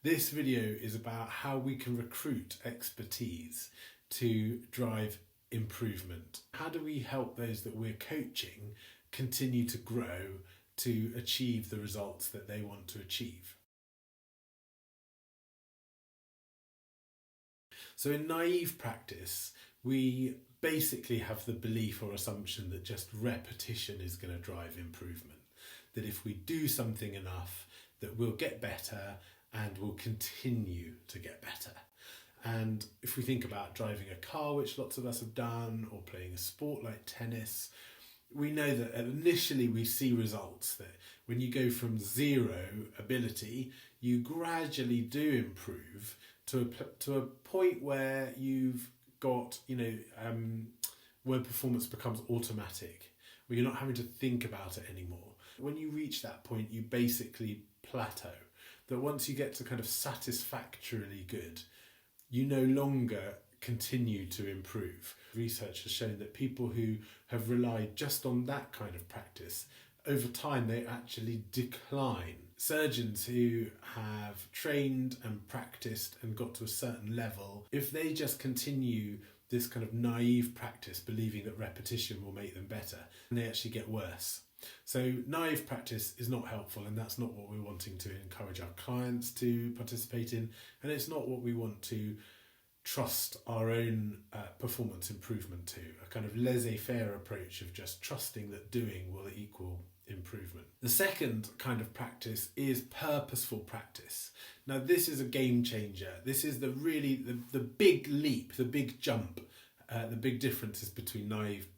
This video is about how we can recruit expertise to drive improvement. How do we help those that we're coaching continue to grow to achieve the results that they want to achieve? So in naive practice, we basically have the belief or assumption that just repetition is going to drive improvement. That if we do something enough, that we'll get better and we'll continue to get better. And if we think about driving a car, which lots of us have done, or playing a sport like tennis, we know that initially we see results, that when you go from zero ability, you gradually do improve to a point where you've got, where performance becomes automatic, where you're not having to think about it anymore. When you reach that point, you basically plateau. That once you get to kind of satisfactorily good, you no longer continue to improve. Research has shown that people who have relied just on that kind of practice, over time they actually decline. Surgeons who have trained and practiced and got to a certain level, if they just continue this kind of naive practice, believing that repetition will make them better, and they actually get worse. So naive practice is not helpful, and that's not what we're wanting to encourage our clients to participate in, and it's not what we want to trust our own performance improvement to, a kind of laissez-faire approach of just trusting that doing will equal improvement. The second kind of practice is purposeful practice. Now this is a game changer. This is the big leap, the big jump, the big differences between naive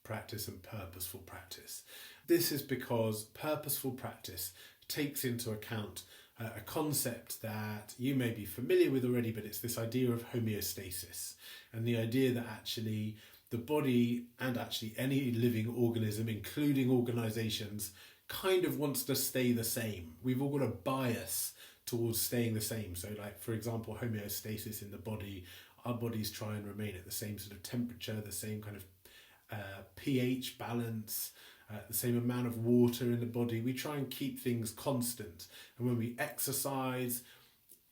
practice and purposeful practice. This is because purposeful practice takes into account a concept that you may be familiar with already, but it's this idea of homeostasis, and the idea that actually the body and actually any living organism, including organisations, kind of wants to stay the same. We've all got a bias towards staying the same. So like, for example, homeostasis in the body, our bodies try and remain at the same sort of temperature, the same kind of pH balance, the same amount of water in the body. We try and keep things constant. And when we exercise,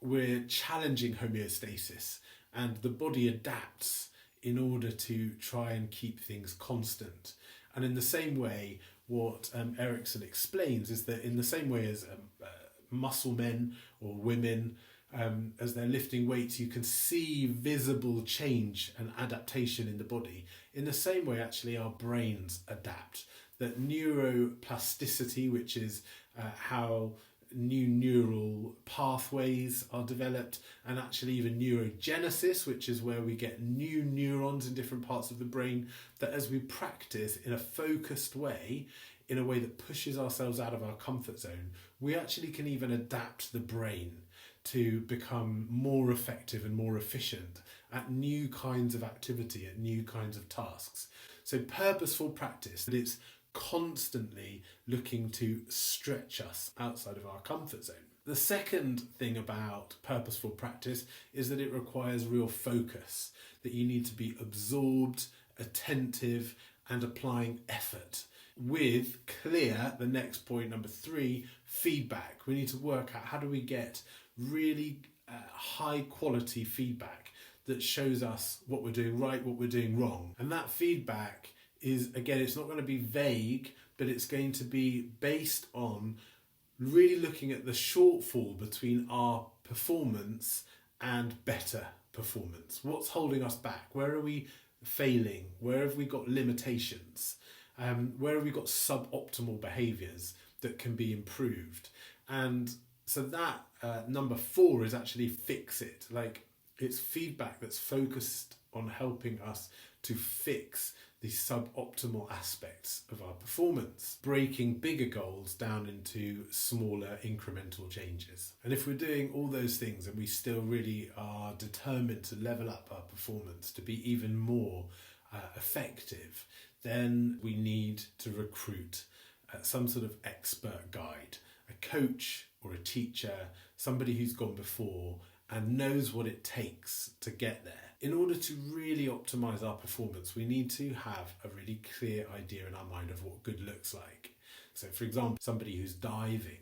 we're challenging homeostasis, and the body adapts in order to try and keep things constant. And in the same way, what Ericsson explains is that in the same way as muscle men or women, as they're lifting weights, you can see visible change and adaptation in the body. In the same way, actually, our brains adapt. That neuroplasticity, which is how new neural pathways are developed, and actually even neurogenesis, which is where we get new neurons in different parts of the brain, that as we practice in a focused way, in a way that pushes ourselves out of our comfort zone, we actually can even adapt the brain to become more effective and more efficient at new kinds of activity, at new kinds of tasks. So purposeful practice, that it's constantly looking to stretch us outside of our comfort zone. The second thing about purposeful practice is that it requires real focus, that you need to be absorbed, attentive, and applying effort with clear, the next point, number 3, feedback. We need to work out how do we get really high quality feedback that shows us what we're doing right, what we're doing wrong. And that feedback is, again, it's not going to be vague, but it's going to be based on really looking at the shortfall between our performance and better performance. What's holding us back? Where are we failing? Where have we got limitations? Where have we got suboptimal behaviours that can be improved? And so that number 4 is actually fix it. Like, it's feedback that's focused on helping us to fix the suboptimal aspects of our performance, breaking bigger goals down into smaller incremental changes. And if we're doing all those things and we still really are determined to level up our performance to be even more effective, then we need to recruit some sort of expert guide, a coach or a teacher, somebody who's gone before and knows what it takes to get there. In order to really optimize our performance, we need to have a really clear idea in our mind of what good looks like. So for example, somebody who's diving,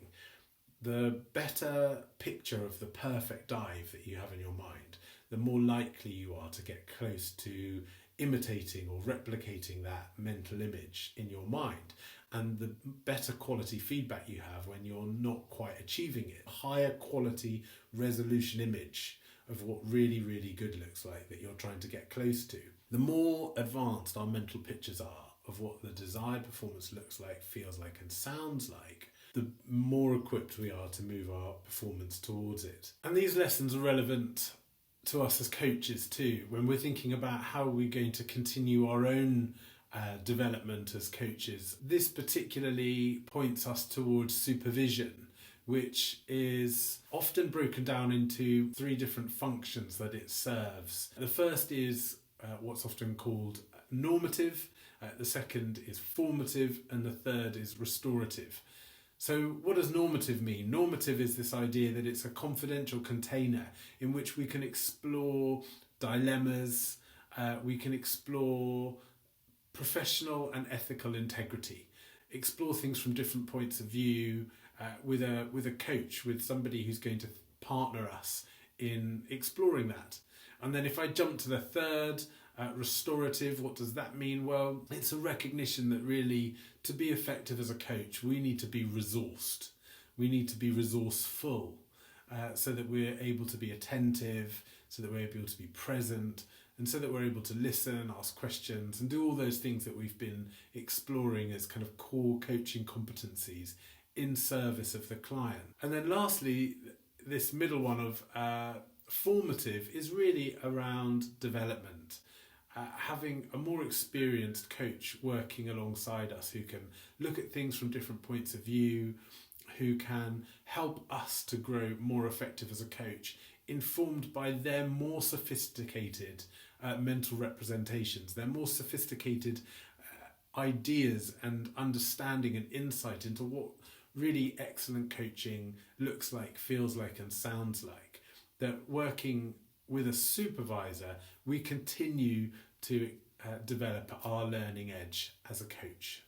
the better picture of the perfect dive that you have in your mind, the more likely you are to get close to imitating or replicating that mental image in your mind. And the better quality feedback you have when you're not quite achieving it, a higher quality resolution image of what really, really good looks like that you're trying to get close to. The more advanced our mental pictures are of what the desired performance looks like, feels like, and sounds like, the more equipped we are to move our performance towards it. And these lessons are relevant to us as coaches too, when we're thinking about how we're going to continue our own development as coaches. This particularly points us towards supervision, which is often broken down into 3 different functions that it serves. The first is what's often called normative, the second is formative, and the third is restorative. So what does normative mean? Normative is this idea that it's a confidential container in which we can explore dilemmas, we can explore professional and ethical integrity, explore things from different points of view, with a coach, with somebody who's going to partner us in exploring that. And then if I jump to the third, restorative, what does that mean? Well, it's a recognition that really, to be effective as a coach, we need to be resourced. We need to be resourceful, so that we're able to be attentive, so that we're able to be present, and so that we're able to listen, ask questions, and do all those things that we've been exploring as kind of core coaching competencies in service of the client. And then lastly, this middle one of formative is really around development. Having a more experienced coach working alongside us who can look at things from different points of view, who can help us to grow more effective as a coach, informed by their more sophisticated mental representations, their more sophisticated ideas and understanding and insight into what really excellent coaching looks like, feels like, and sounds like. That working with a supervisor, we continue to develop our learning edge as a coach.